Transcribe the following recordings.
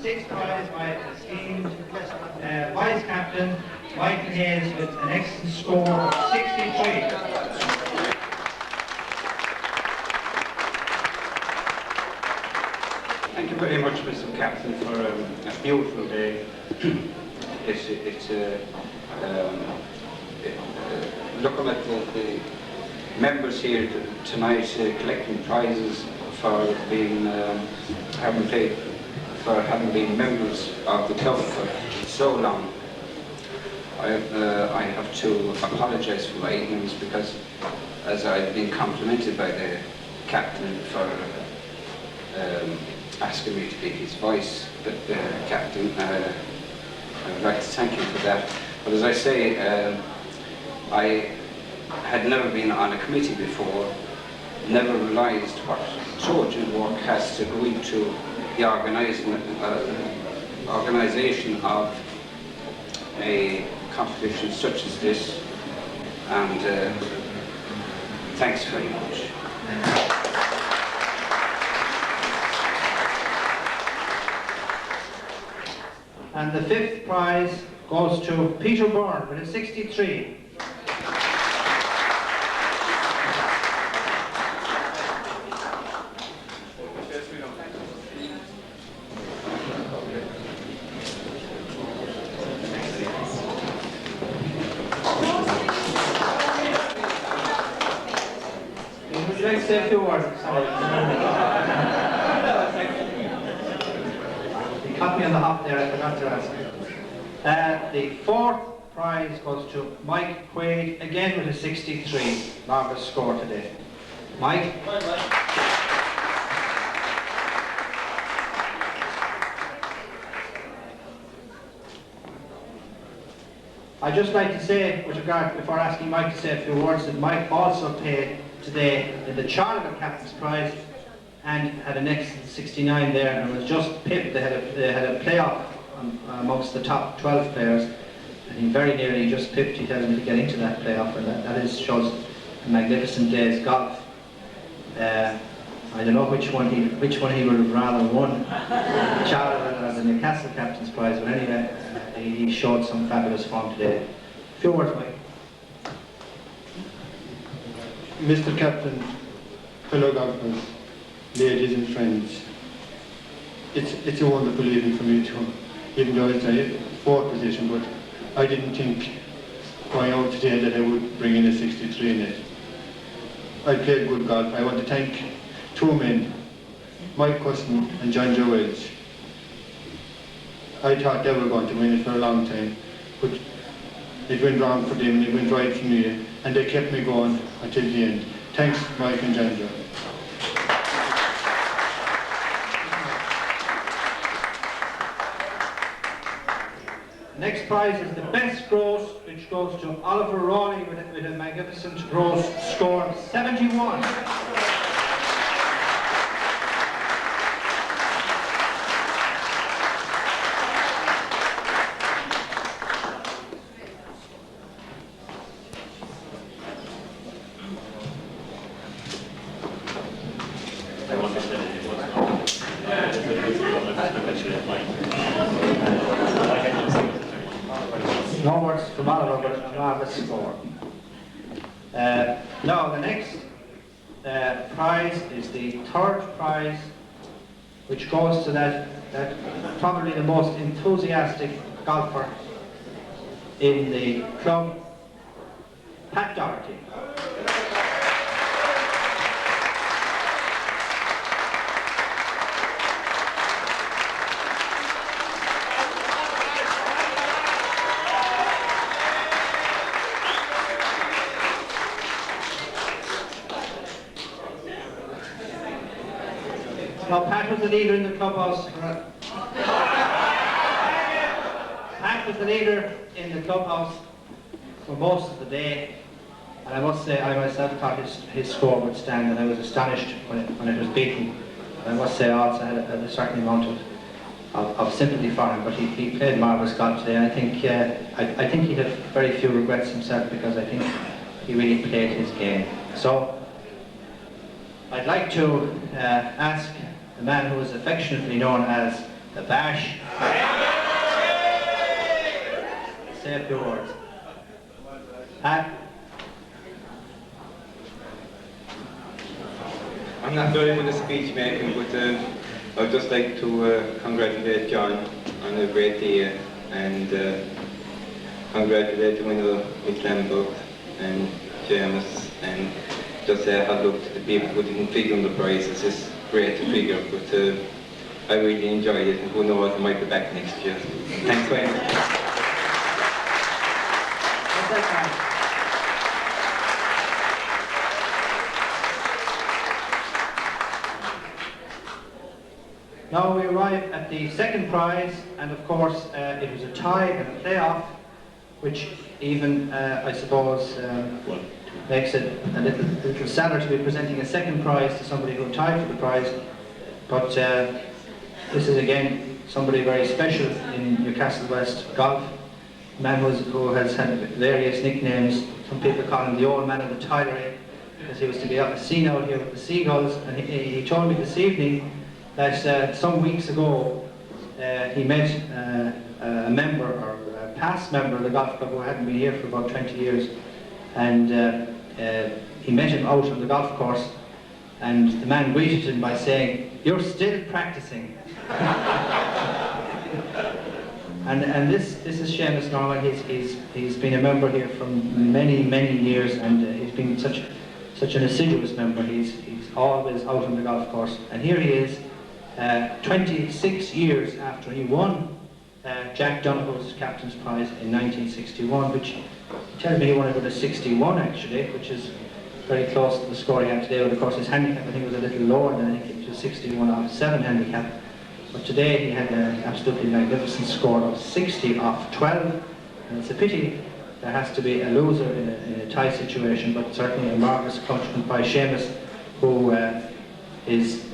sixth prize, my esteemed Vice Captain, Michael Hayes, with an excellent score of 63. Thank you very much, Mr. Captain, for a beautiful day. Looking at the members here tonight collecting prizes for being having been members of the club for so long. I have to apologise for my ignorance, because as I've been complimented by the captain for asking me to be his voice, but captain, I would like to thank you for that. But as I say, I had never been on a committee before, never realised what Trojan work has to go into the organisation of a competition such as this, and thanks very much. And the fifth prize goes to Peter Byrne with a 63. Would you like to say a few words? You caught me on the hop there, I forgot to ask. The fourth prize goes to Mike Quaid, again with a 63. Marvellous score today. Mike? I'd just like to say, with regard, before asking Mike to say a few words, that Mike also paid today in the Charleville Captain's Prize and had an excellent 69 there, and was just pipped. They had a playoff amongst the top 12 players, and he very nearly just pipped. He tells me to get into that playoff, and that shows a magnificent day's golf. I don't know which one he would have rather won, Charleville or the Newcastle Captain's Prize, but anyway, he showed some fabulous form today. A few words, Mike. Mr. Captain, fellow golfers, ladies and friends, it's a wonderful evening for me too, even though it's a fourth position, but I didn't think going out today that I would bring in a 63 in it. I played good golf. I want to thank two men, Mike Cusson and John Joe Welch. I thought they were going to win it for a long time, but it went wrong for them, it went right for me, and they kept me going until the end. Thanks, Mike and John Joe. Next prize is the best gross, which goes to Oliver Rawley with a magnificent gross score of 71. No words from Oliver, but a marvellous score. Now, the next prize is the third prize, which goes to that probably the most enthusiastic golfer in the club, Pat Doherty. Now, Pat was the leader in the clubhouse. Pat was the leader in the clubhouse for most of the day, and I must say I myself thought his score would stand, and I was astonished when it was beaten. And I must say I also had a certain amount of sympathy for him, but he played marvellous golf today. And I think he had very few regrets himself, because I think he really played his game. So I'd like to ask the man who is affectionately known as the Bash. Say a few words. I'm not very good at speech making, but I'd just like to congratulate John on a great day and congratulate the winner with Lambert and James, and just say hello to the people who didn't figure the prizes. It's great to figure, but I really enjoyed it, and who knows, I might be back next year. Thanks very much. Now we arrive at the second prize, and of course it was a tie and a playoff, which even, I suppose, makes it a little sadder to be presenting a second prize to somebody who tied for the prize. But this is again somebody very special in Newcastle West golf. A man who has had various nicknames. Some people call him the old man of the Tylery, because he was to be seen out here with the Seagulls. And he told me this evening that some weeks ago he met a member or a past member of the golf club who hadn't been here for about 20 years, and he met him out on the golf course, and the man greeted him by saying, "You're still practicing." and this is Seamus Norman. He's been a member here for many years, and he's been such an assiduous member. He's always out on the golf course, and here he is. 26 years after he won Jack Donoghue's Captain's Prize in 1961, which tells me he won it with a 61 actually, which is very close to the score he had today. But of course his handicap I think was a little lower than I think it was 61 off 7 handicap. But today he had an absolutely magnificent score of 60 off 12, and it's a pity there has to be a loser in a tie situation, but certainly a marvellous accomplishment by Seamus, who is,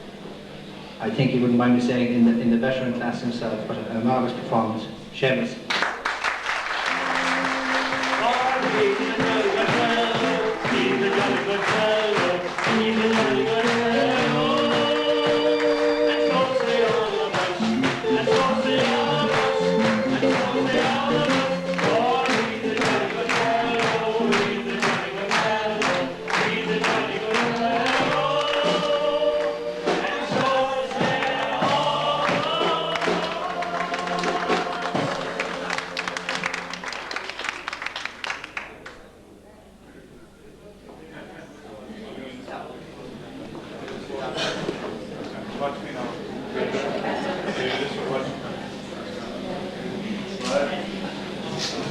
I think he wouldn't mind me saying, in the veteran class himself, but a marvellous performance. Seamus.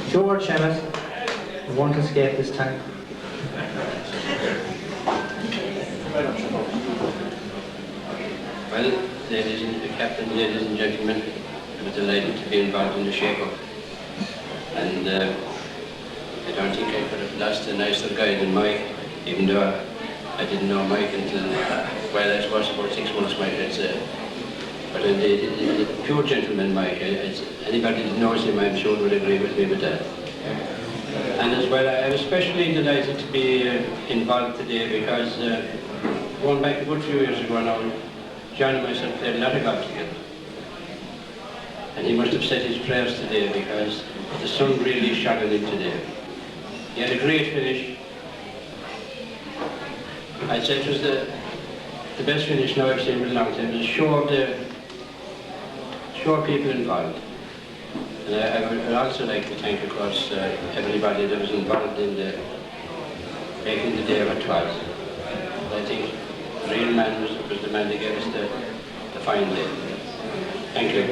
George Seamus, you won't escape this time. Well, ladies and captain, ladies and gentlemen, I was delighted to be involved in the shake-up, and I don't think I could have lost a nicer guy than Mike, even though I didn't know Mike until, well, I suppose about 6 months, Mike, I'd say. But the pure gentleman, Mike, anybody that knows him, I'm sure, would agree with me with that. And as well, I'm especially delighted to be involved today because going back a good few years ago now, John and myself played a lot of golf together. And he must have said his prayers today because the sun really shone on him today. He had a great finish. I'd say it was the best finish now I've seen in a long time. It was show people involved. And I would also like to thank, of course, everybody that was involved in making the day what it was. I think the real man was the man that gave us the fine day. Thank you.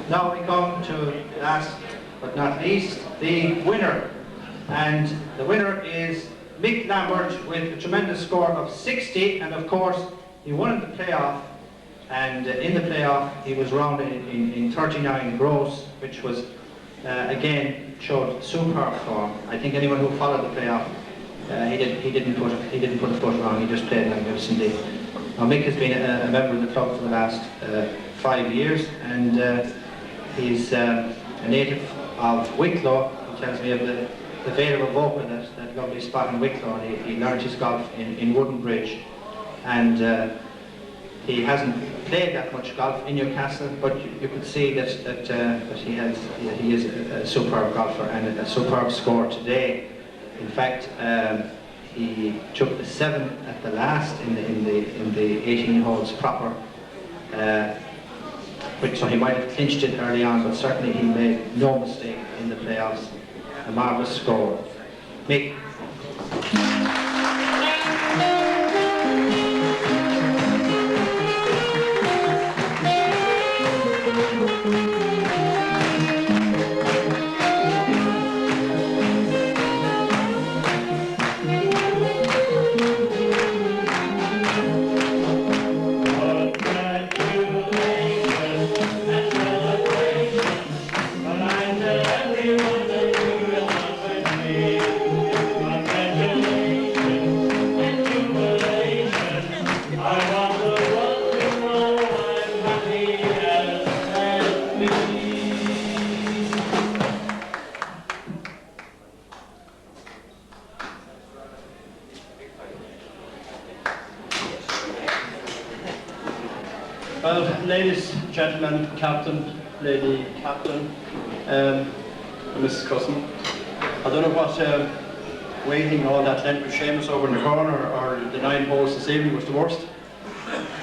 Now we come to last but not least, the winner. And the winner is Mick Lambert with a tremendous score of 60, and of course he won in the playoff, and in the playoff he was rounded in 39 gross, which was again showed superb form. I think anyone who followed the playoff, he didn't put a foot wrong. He just played magnificently. Now, Mick has been a member of the club for the last 5 years, and he's a native of Wicklow. He tells me of the Vale of Vocal, that lovely spot in Wicklow, and he learned his golf in Woodenbridge. And he hasn't played that much golf in Newcastle, but you could see that he is a superb golfer and a superb scorer today. In fact, he took the 7 at the last in the 18 holes proper, so he might have clinched it early on, but certainly he made no mistake in the playoffs. A marvellous score. Mick. Well, ladies, gentlemen, captain, lady captain, and Mrs. Cousin, I don't know what waiting all that length with Seamus over in the corner or the 9 holes this evening was the worst.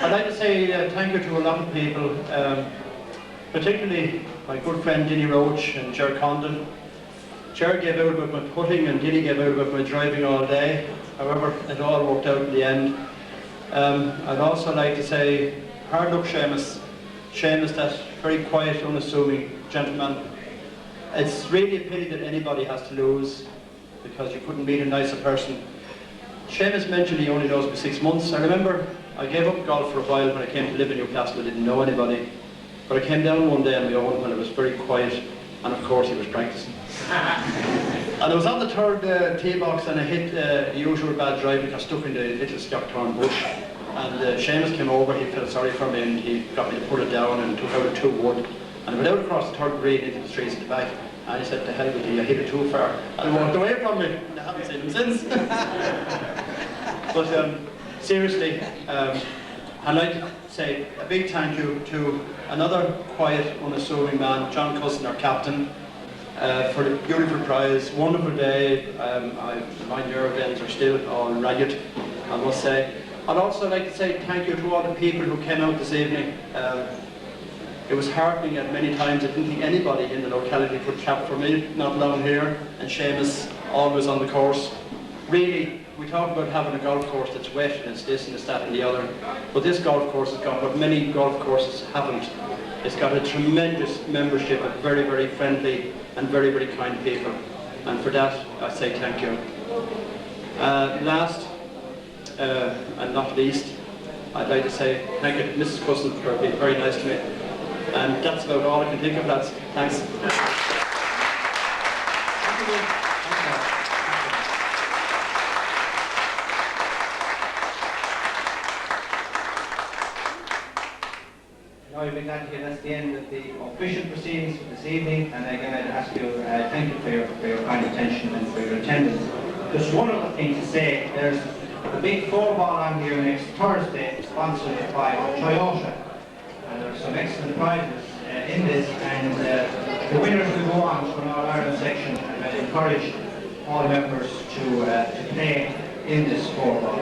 I'd like to say thank you to a lot of people, particularly my good friend Dinny Roach and Ger Condon. Ger gave out about my putting and Dinny gave out about my driving all day. However, it all worked out in the end. I'd also like to say hard luck, Seamus. Seamus, that very quiet, unassuming gentleman. It's really a pity that anybody has to lose, because you couldn't meet a nicer person. Seamus mentioned he only knows me 6 months. I remember I gave up golf for a while when I came to live in Newcastle. I didn't know anybody. But I came down one day on my own when it was very quiet, and of course he was practicing. And I was on the 3rd tee box, and I hit the usual bad drive and got stuck in the little Scotttorn bush. And Seamus came over, he felt sorry for me, and he got me to put it down and took out a 2 wood. And I went out across the 3rd green into the trees at the back, and he said, "To hell with you, I hit it too far." And he walked away from me, and I haven't seen him since. But seriously, I'd like to say a big thank you to another quiet, unassuming man, John Cousin, our captain, for the beautiful prize. Wonderful day. My nerve ends are still all ragged, I must say. I'd also like to say thank you to all the people who came out this evening. It was heartening at many times. I didn't think anybody in the locality could clap for me, not long here, and Seamus always on the course. Really, we talk about having a golf course that's wet and it's this and it's that and the other, but this golf course has got what many golf courses haven't. It's got a tremendous membership of very, very friendly and very, very kind people, and for that I say thank you. Last and not least, I'd like to say thank you to Mrs. Cousin for being very nice to me. And that's about all I can think of, lads. Thanks. Now you'll be glad to hear that's the end of the official proceedings for this evening, and again I'd ask you, thank you for your kind attention and for your attendance. Just one other thing to say, there's the big 4-ball on here next Thursday, sponsored by Toyota. And there are some excellent prizes in this, and the winners will go on to an All-Ireland section, and I encourage all members to play in this 4-ball.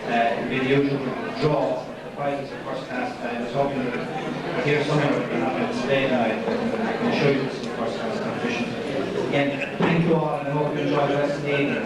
It will be the usual draw. The prizes are first class. I was hoping to hear some of it, but not on display tonight, but I can show you this in first class competition. Again, thank you all, and I hope you enjoy the rest of the evening.